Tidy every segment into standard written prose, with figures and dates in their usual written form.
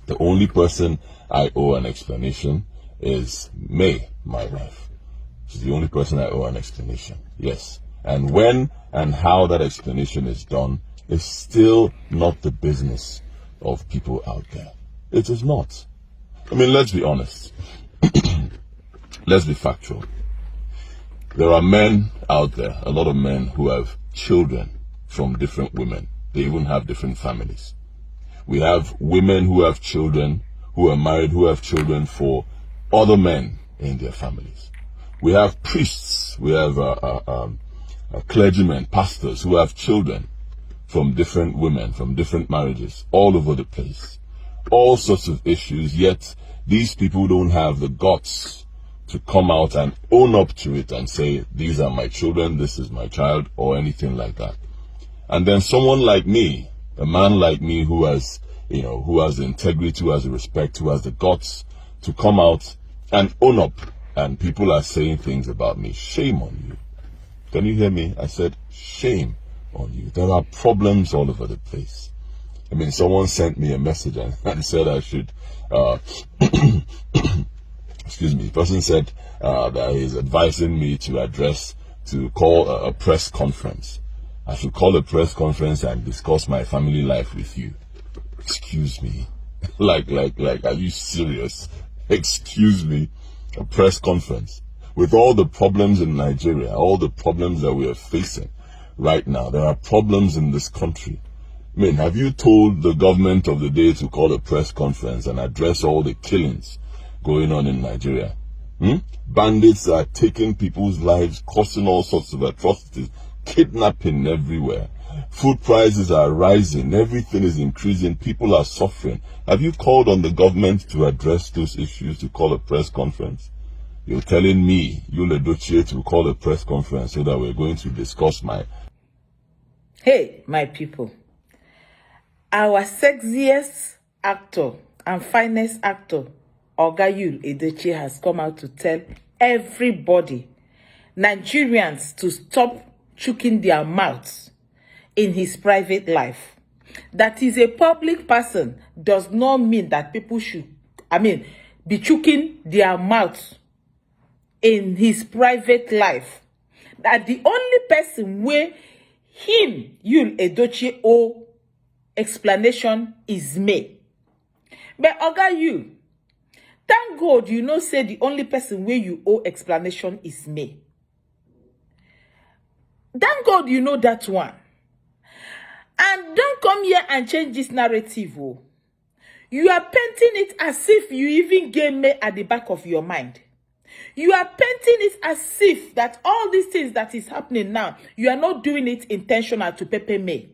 The only person I owe an explanation is May, my wife. She's the only person I owe an explanation. Yes. And when and how that explanation is done is still not the business of people out there. It is not. I mean, let's be honest. Let's be factual. There are men out there, a lot of men who have children from different women. They even have different families. We have women who have children, who are married, who have children for other men in their families. We have priests, we have clergymen, pastors who have children from different women, from different marriages, all over the place. All sorts of issues, yet these people don't have the guts to come out and own up to it and say, these are my children, this is my child, or anything like that. And then someone like me, a man like me who has, who has the integrity, who has the respect, who has the guts to come out and own up. And people are saying things about me. Shame on you. Can you hear me? I said, shame on you. There are problems all over the place. I mean, someone sent me a message and said I should, excuse me, the person said that he's advising me to call a press conference. I should call a press conference and discuss my family life with you. Excuse me. Like, are you serious? Excuse me. A press conference. With all the problems in Nigeria, all the problems that we are facing right now, there are problems in this country. I mean, have you told the government of the day to call a press conference and address all the killings going on in Nigeria? Bandits are taking people's lives, causing all sorts of atrocities, kidnapping everywhere. Food prices are rising, everything is increasing, people are suffering. Have you called on the government to address those issues, to call a press conference? You're telling me, Yul Edochie, to call a press conference so that we're going to discuss my... Hey, my people. Our sexiest actor and finest actor, Oga Yul Edochie, has come out to tell everybody, Nigerians, to stop choking their mouths in his private life. That he's a public person does not mean that people should, be choking their mouths in his private life. That the only person where him, Yul Edochie, owe explanation is me. But Oga Yul, thank God you say the only person where you owe explanation is me. Thank God you know that one. And don't come here and change this narrative. Oh. You are painting it as if you even gave me at the back of your mind. You are painting it as if that all these things that is happening now, you are not doing it intentional to pepper me.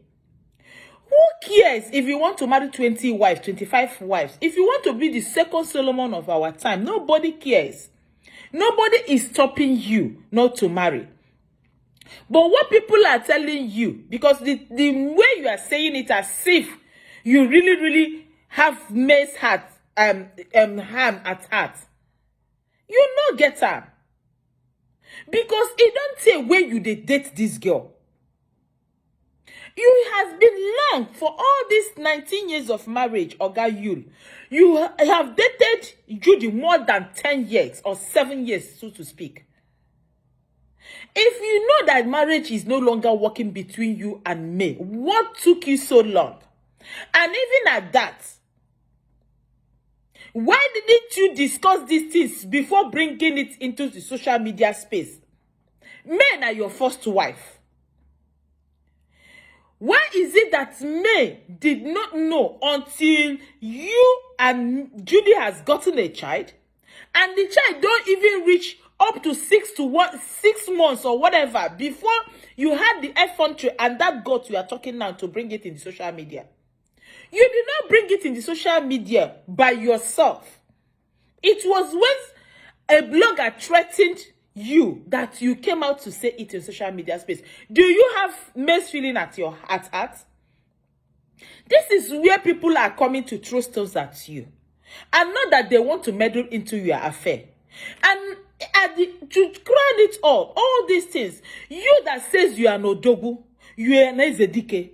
Who cares if you want to marry 20 wives, 25 wives? If you want to be the second Solomon of our time, nobody cares. Nobody is stopping you not to marry. But what people are telling you, because the way you are saying it as if you really have May's heart, ham at heart, you no get her. Because it don't say when you date this girl. You has been long for all these 19 years of marriage, Oga Yul. You have dated Judy more than 10 years or 7 years, so to speak. If you know that marriage is no longer working between you and me, what took you so long? And even at that, why didn't you discuss these things before bringing it into the social media space? Men are your first wife. Why is it that May did not know until you and Judy has gotten a child, and the child don't even reach up to 6 months or whatever before you had the effrontery and that gut you are talking now to bring it in the social media? You did not bring it in the social media by yourself. It was when a blogger threatened you that you came out to say it in social media space. Do you have May's feeling at your heart? This is where people are coming to throw stones at you. And not that they want to meddle into your affair. And to crown it all these things, you that says you are no dogu, you are Ezedike.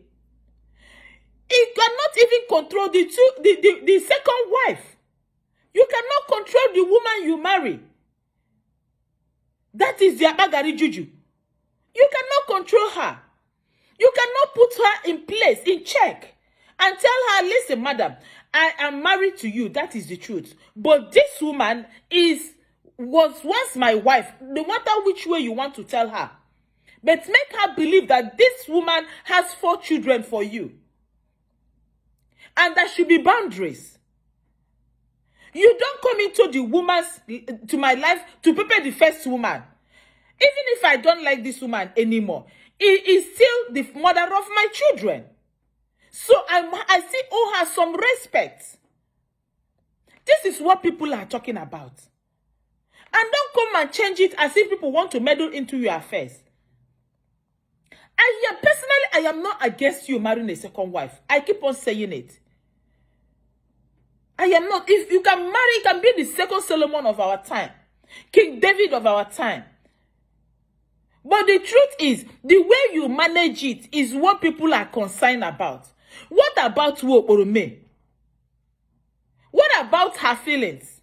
He cannot even control the second wife. You cannot control the woman you marry. That is the Abagari juju. You cannot control her. You cannot put her in place, in check, and tell her, listen, madam, I am married to you. That is the truth. But this woman was once my wife, no matter which way you want to tell her. But make her believe that this woman has 4 children for you. And there should be boundaries. You don't come into my life to prepare the first woman. Even if I don't like this woman anymore, he is still the mother of my children. So I still owe her some respect. This is what people are talking about. And don't come and change it as if people want to meddle into your affairs. Personally, I am not against you marrying a second wife. I keep on saying it. I am not. If you can marry, you can be the second Solomon of our time. King David of our time. But the truth is, the way you manage it is what people are concerned about. What about Orome? What about her feelings?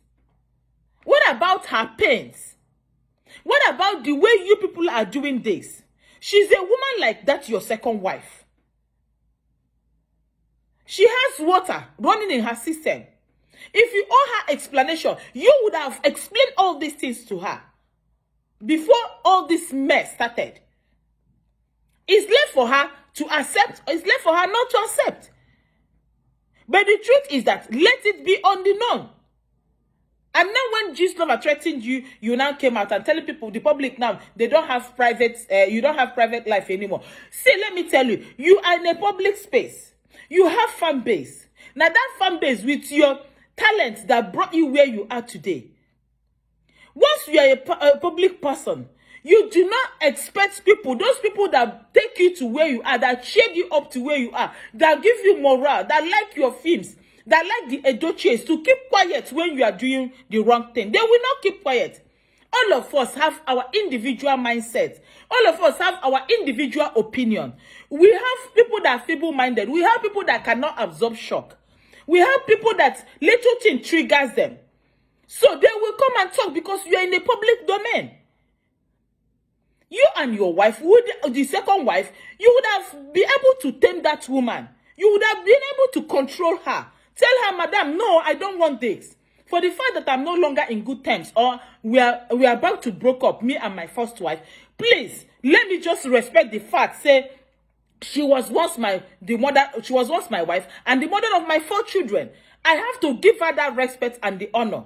What about her pains? What about the way you people are doing this? She's a woman like that, your second wife. She has water running in her system. If you owe her explanation, you would have explained all these things to her before all this mess started. It's left for her to accept, or it's left for her not to accept. But the truth is that let it be on the known. And now when Jesus Lover threatened you, you now came out and telling people, the public now, they don't have private, you don't have private life anymore. See, let me tell you, you are in a public space. You have fan base. Now that fan base with your talent that brought you where you are today. Once you are a public person, you do not expect people, those people that take you to where you are, that cheer you up to where you are, that give you morale, that like your films, that like the Edochies, to keep quiet when you are doing the wrong thing. They will not keep quiet. All of us have our individual mindset. All of us have our individual opinion. We have people that are feeble-minded. We have people that cannot absorb shock. We have people that little thing triggers them. So they will come and talk because you are in a public domain. You and your wife, the second wife, you would have been able to tame that woman. You would have been able to control her. Tell her, madam, no, I don't want this. For the fact that I'm no longer in good terms, or we are about to break up, me and my first wife, please, let me just respect the fact, say, she was once my wife and the mother of my 4 children. I have to give her that respect and the honor.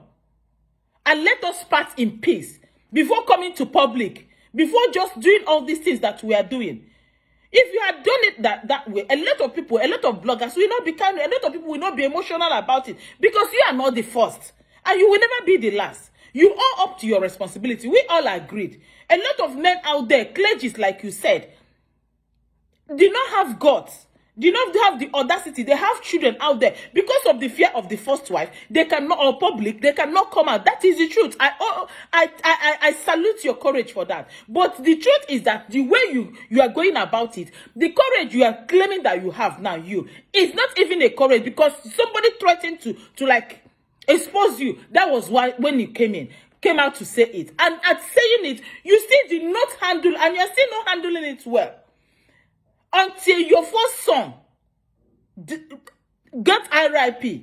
And let us part in peace before coming to public, before just doing all these things that we are doing. If you had done it that way, a lot of people, a lot of bloggers will not be kind, a lot of people will not be emotional about it because you are not the first and you will never be the last. You are up to your responsibility. We all agreed. A lot of men out there, clergies like you said, do not have guts, do not have the audacity. They have children out there because of the fear of the first wife. They cannot, or public, they cannot come out. That is the truth. I salute your courage for that. But the truth is that the way you are going about it, the courage you are claiming that you have now, is not even a courage because somebody threatened to like expose you. That was why when you came out to say it. And at saying it, you still did not handle, and you're still not handling it well. Until your first son got RIP.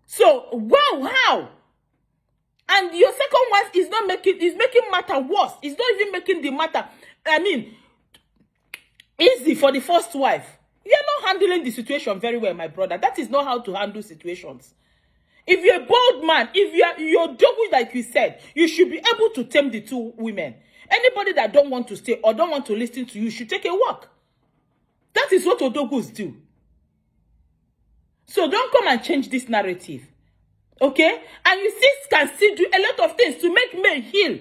So, wow, how? And your second wife is making matter worse. It's not even making the matter, easy for the first wife. You're not handling the situation very well, my brother. That is not how to handle situations. If you're a bold man, if you're double like you said, you should be able to tame the 2 women. Anybody that don't want to stay or don't want to listen to you should take a walk. That is what Odogus do. So don't come and change this narrative. Okay? And you can still do a lot of things to make men heal.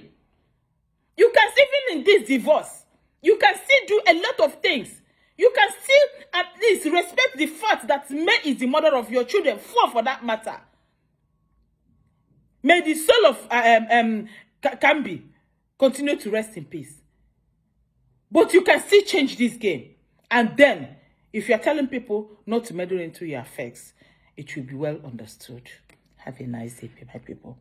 You can still, even in this divorce, you can still do a lot of things. You can still at least respect the fact that May is the mother of your children, 4 for that matter. May the soul of Kambi continue to rest in peace. But you can still change this game. And then If you are telling people not to meddle into your affairs, it will be well understood. Have a nice day, my people.